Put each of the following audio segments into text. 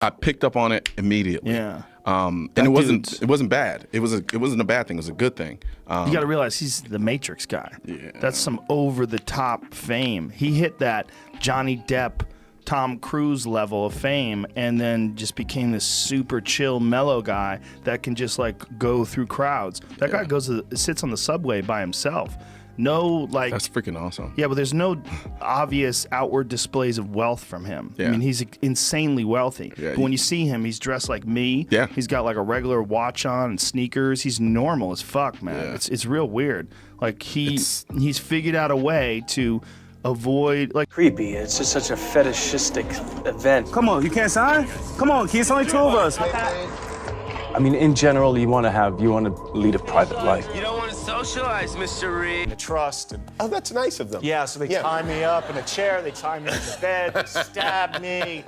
I picked up on it immediately. Yeah. And it wasn't bad. It wasn't a bad thing. It was a good thing. You got to realize he's the Matrix guy. Yeah. That's some over-the-top fame. He hit that Johnny Depp, Tom Cruise level of fame, and then just became this super chill, mellow guy that can just like go through crowds. That guy sits on the subway by himself. No, like, that's freaking awesome. Yeah, but there's no obvious outward displays of wealth from him. Yeah. I mean, he's insanely wealthy. Yeah, but when you see him, he's dressed like me. Yeah. He's got like a regular watch on and sneakers. He's normal as fuck, man. Yeah. It's real weird. Like he's figured out a way to avoid like creepy. It's just such a fetishistic event. Come on, you can't sign? Come on, kids, only 2 of us. I mean, in general, you want to lead a private life. You don't want to socialize, Mr. Reed. The trust. And, oh, that's nice of them. yeah, so they tie me up in a chair, they tie me into bed, they stab me,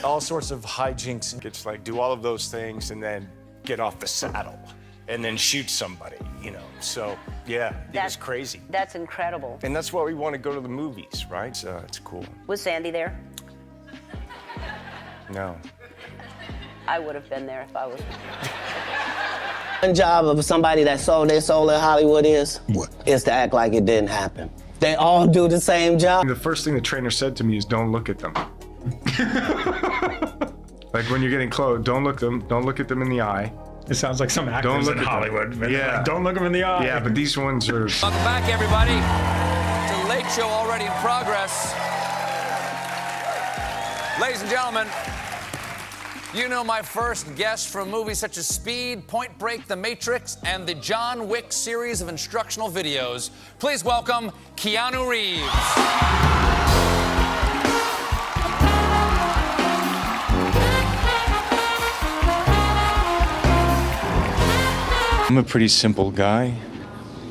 all sorts of hijinks. It's like, do all of those things and then get off the saddle and then shoot somebody, you know. So, yeah, it was crazy. That's incredible. And that's why we want to go to the movies, right? So it's cool. Was Sandy there? No. I would have been there if I was. One job of somebody that sold their soul in Hollywood is? What? Is to act like it didn't happen. They all do the same job. The first thing the trainer said to me is, don't look at them. Like when you're getting close, don't look at them in the eye. It sounds like some actors in Hollywood. Yeah. Like, don't look them in the eye. Yeah, but these ones are... Welcome back, everybody. It's a late show already in progress. Ladies and gentlemen, you know my first guest from movies such as Speed, Point Break, The Matrix, and the John Wick series of instructional videos. Please welcome Keanu Reeves. I'm a pretty simple guy,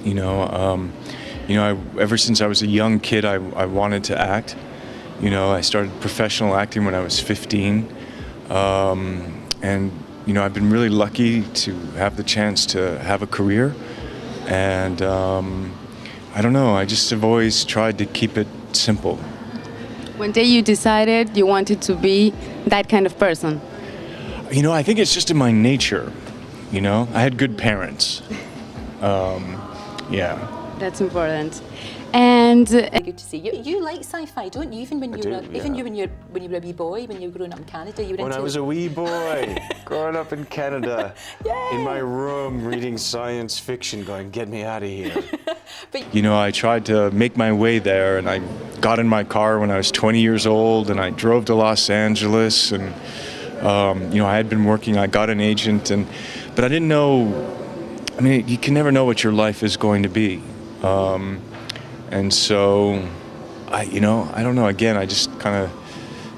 ever since I was a young kid, I wanted to act. I started professional acting when I was 15. And I've been really lucky to have the chance to have a career. And I don't know, I just have always tried to keep it simple. One day you decided you wanted to be that kind of person. I think it's just in my nature. I had good parents. Yeah. That's important. And Good to see you. You like sci-fi, don't you? Even when you were a wee boy, when you were growing up in Canada, you were When I was a wee boy, growing up in Canada, in my room, reading science fiction, going, get me out of here. I tried to make my way there, and I got in my car when I was 20 years old, and I drove to Los Angeles, and I had been working, I got an agent, but I didn't know, you can never know what your life is going to be. And so, I don't know, again, I just kind of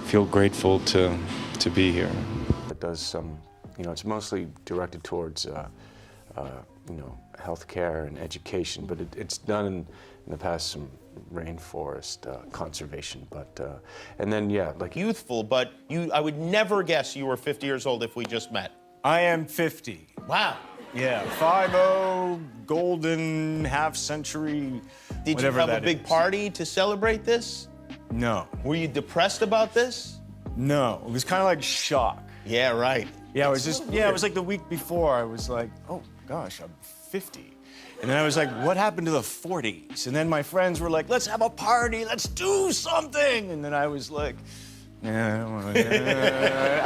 feel grateful to be here. It does some, it's mostly directed towards, healthcare and education, but it's done in the past some rainforest conservation, but, and then, yeah, like Youthful, but I would never guess you were 50 years old if we just met. I am 50. Wow. Yeah, 5-0, golden, half-century, Did you have a big party to celebrate this? No. Were you depressed about this? No, it was kind of like shock. Yeah, right. Yeah, it was just, it was like the week before, I was like, oh gosh, I'm 50. And then I was like, what happened to the 40s? And then my friends were like, let's have a party, let's do something. And then I was like, yeah, I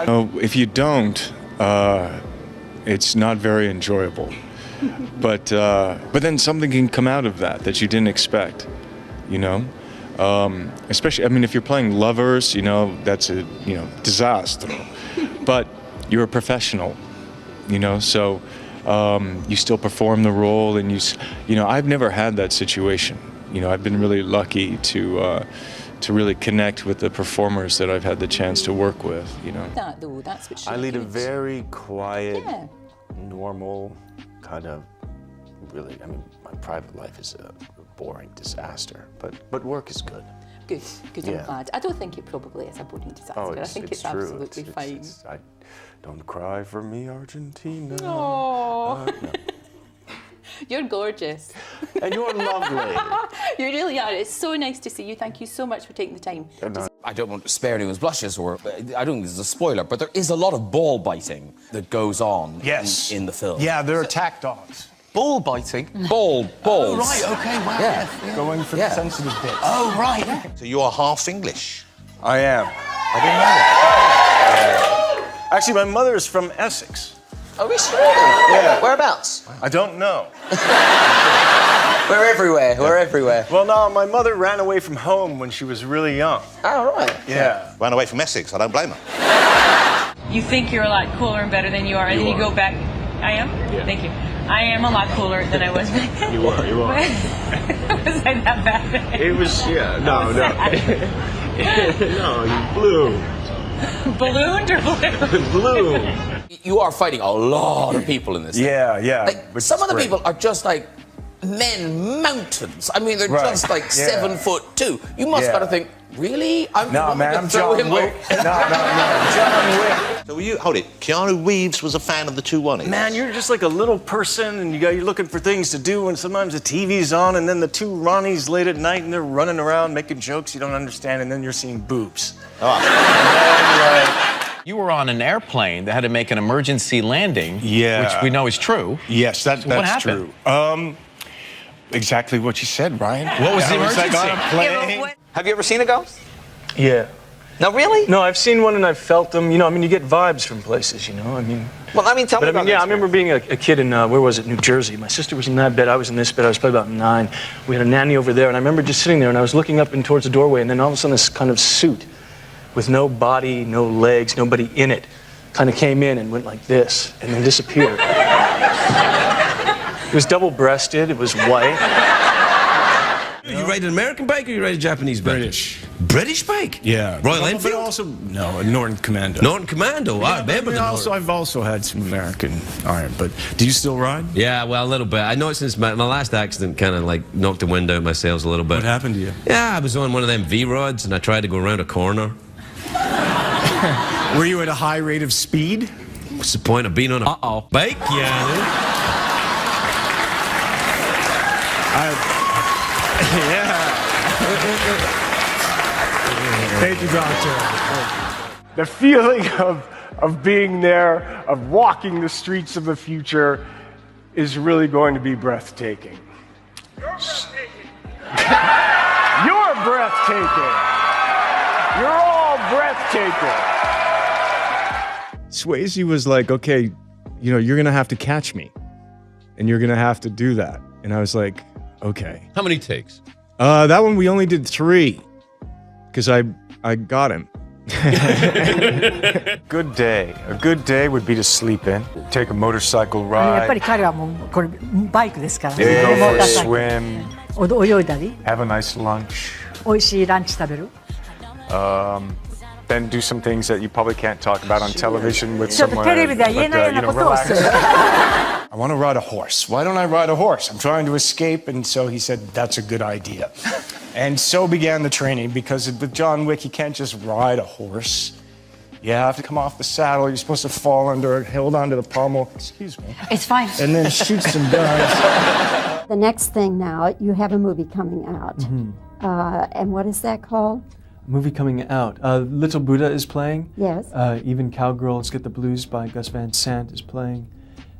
don't want to. If you don't, it's not very enjoyable. But then something can come out of that you didn't expect, Especially, if you're playing lovers, that's a, disaster. But you're a professional, so you still perform the role, and I've never had that situation. I've been really lucky to really connect with the performers that I've had the chance to work with, That though, that's what I lead a very quiet, normal kind of, really, my private life is a boring disaster, but work is good. Good, I'm glad. I don't think it probably is a boring disaster. I think it's true. Absolutely fine. Don't cry for me, Argentina. Oh. No. You're gorgeous. And you're lovely. You really are. It's so nice to see you. Thank you so much for taking the time. I don't want to spare anyone's blushes, or I don't think this is a spoiler, but there is a lot of ball biting that goes on in the film. Yeah, they're attack dogs. Ball biting? Balls. Oh, right, okay, wow. Yeah. Going for the sensitive bits. Oh, right. So you are half English? I am. I didn't know that. Actually, my mother is from Essex. Oh, is she really? Yeah. Whereabouts? I don't know. We're everywhere. We're everywhere. Well, no, my mother ran away from home when she was really young. Oh, right. Yeah. Ran away from Essex. I don't blame her. You think you're a lot cooler and better than you are, and then you go back. I am? Yeah. Thank you. I am a lot cooler than I was back then. You are. Was I that bad? It was, no. No, you blew. Ballooned or Blew. You are fighting a lot of people in this. Yeah. Like, some of the people are just like mountains. I mean, they're just like 7'2". You must gotta think, really? I'm John Wick. No, John Wick. So hold it, Keanu Reeves was a fan of the two Ronnies? Man, you're just like a little person, and you're looking for things to do, and sometimes the TV's on, and then the two Ronnies late at night, and they're running around making jokes you don't understand, and then you're seeing boobs. You were on an airplane that had to make an emergency landing, Yeah. which we know is true. Yes, that's what happened? true. Exactly what you said, Brian. What was the emergency? On a plane. Have you ever seen a ghost? Yeah. No, really? No, I've seen one and I've felt them. You know, I mean, you get vibes from places, you know. I mean. Well, I mean, tell me about I remember being a kid in, where was it, New Jersey. My sister was in that bed, I was in this bed, I was probably about 9. We had a nanny over there, and I remember just sitting there, and I was looking up and towards the doorway, and then all of a sudden this kind of suit with no body, no legs, nobody in it, kind of came in and went like this, and then disappeared. It was double-breasted, it was white. You ride an American bike or you ride a Japanese bike? British bike? Yeah. Royal Enfield? But also, no, a Norton Commando. Norton Commando? I remember the Norton. I've also had some American iron, but do you still ride? Yeah, well, a little bit. I know since my last accident kind of like knocked the wind out of my sails a little bit. What happened to you? Yeah, I was on one of them V-rods and I tried to go around a corner. Were you at a high rate of speed? What's the point of being on a bike? Yeah. Thank you, Doctor. The feeling of being there, of walking the streets of the future, is really going to be breathtaking. You're breathtaking. You're all breathtaking. Swayze was like, okay, you know, you're going to have to catch me. And you're going to have to do that. And I was like, okay. How many takes? That one we only did 3. Because I got him. Good day. A good day would be to sleep in, take a motorcycle やっぱ ride, り彼はもうこれバイクですからね。 maybe go モ for ータ a ーサイクル swim, 泳いだり、 have a nice lunch, 美味しいランチ食べる。 then do some things that you probably can't talk about on television with ちょっと someone. テレビでは言えないようなことをする。 I want to ride a horse. Why don't I ride a horse? I'm trying to escape, and so he said, that's a good idea. And so began the training, because with John Wick, you can't just ride a horse. You have to come off the saddle. You're supposed to fall under it, hold onto the pommel. Excuse me. It's fine. And then shoot some guns. The next thing now, you have a movie coming out. And what is that called? Movie coming out. Little Buddha is playing. Yes. Even Cowgirls Get the Blues by Gus Van Sant is playing.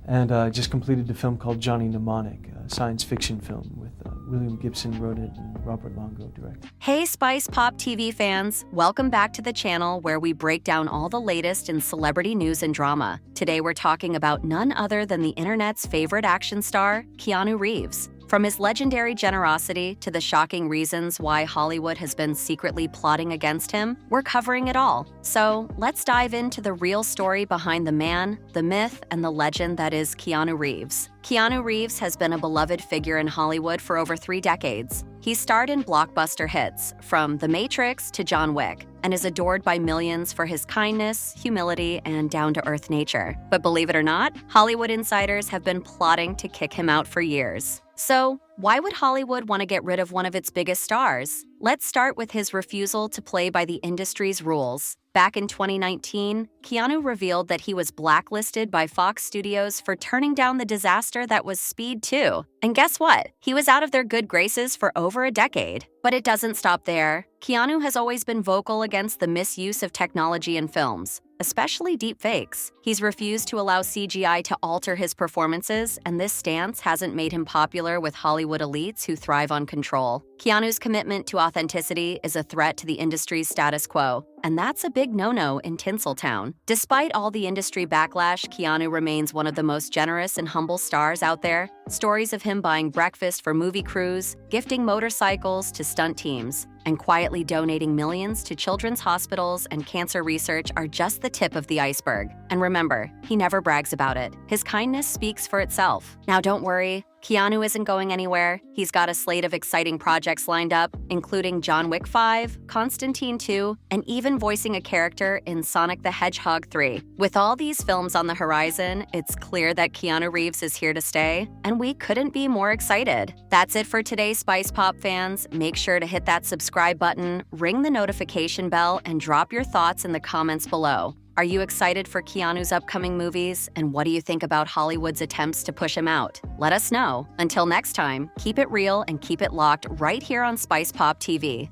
And just completed a film called Johnny Mnemonic, a science fiction film with William Gibson wrote it and Robert Longo directed. Hey Spice Pop TV fans, welcome back to the channel where we break down all the latest in celebrity news and drama. Today we're talking about none other than the internet's favorite action star, Keanu Reeves. From his legendary generosity to the shocking reasons why Hollywood has been secretly plotting against him, we're covering it all. So let's dive into the real story behind the man, the myth, and the legend that is Keanu Reeves. Keanu Reeves has been a beloved figure in Hollywood for over 3 decades. He starred in blockbuster hits, from The Matrix to John Wick, and is adored by millions for his kindness, humility, and down-to-earth nature. But believe it or not, Hollywood insiders have been plotting to kick him out for years. So, why would Hollywood want to get rid of one of its biggest stars? Let's start with his refusal to play by the industry's rules. Back in 2019, Keanu revealed that he was blacklisted by Fox Studios for turning down the disaster that was Speed 2. And guess what? He was out of their good graces for over a decade. But it doesn't stop there. Keanu has always been vocal against the misuse of technology in films, especially deepfakes. He's refused to allow CGI to alter his performances, and this stance hasn't made him popular with Hollywood elites who thrive on control. Keanu's commitment to authenticity is a threat to the industry's status quo, and that's a big no-no in Tinseltown. Despite all the industry backlash, Keanu remains one of the most generous and humble stars out there. Stories of him buying breakfast for movie crews, gifting motorcycles to stunt teams, and quietly donating millions to children's hospitals and cancer research are just the tip of the iceberg. And remember, he never brags about it. His kindness speaks for itself. Now don't worry, Keanu isn't going anywhere. He's got a slate of exciting projects lined up, including John Wick 5, Constantine 2, and even voicing a character in Sonic the Hedgehog 3. With all these films on the horizon, it's clear that Keanu Reeves is here to stay, and we couldn't be more excited. That's it for today, Spice Pop fans. Make sure to hit that subscribe button, ring the notification bell, and drop your thoughts in the comments below. Are you excited for Keanu's upcoming movies? And what do you think about Hollywood's attempts to push him out? Let us know. Until next time, keep it real and keep it locked right here on Spice Pop TV.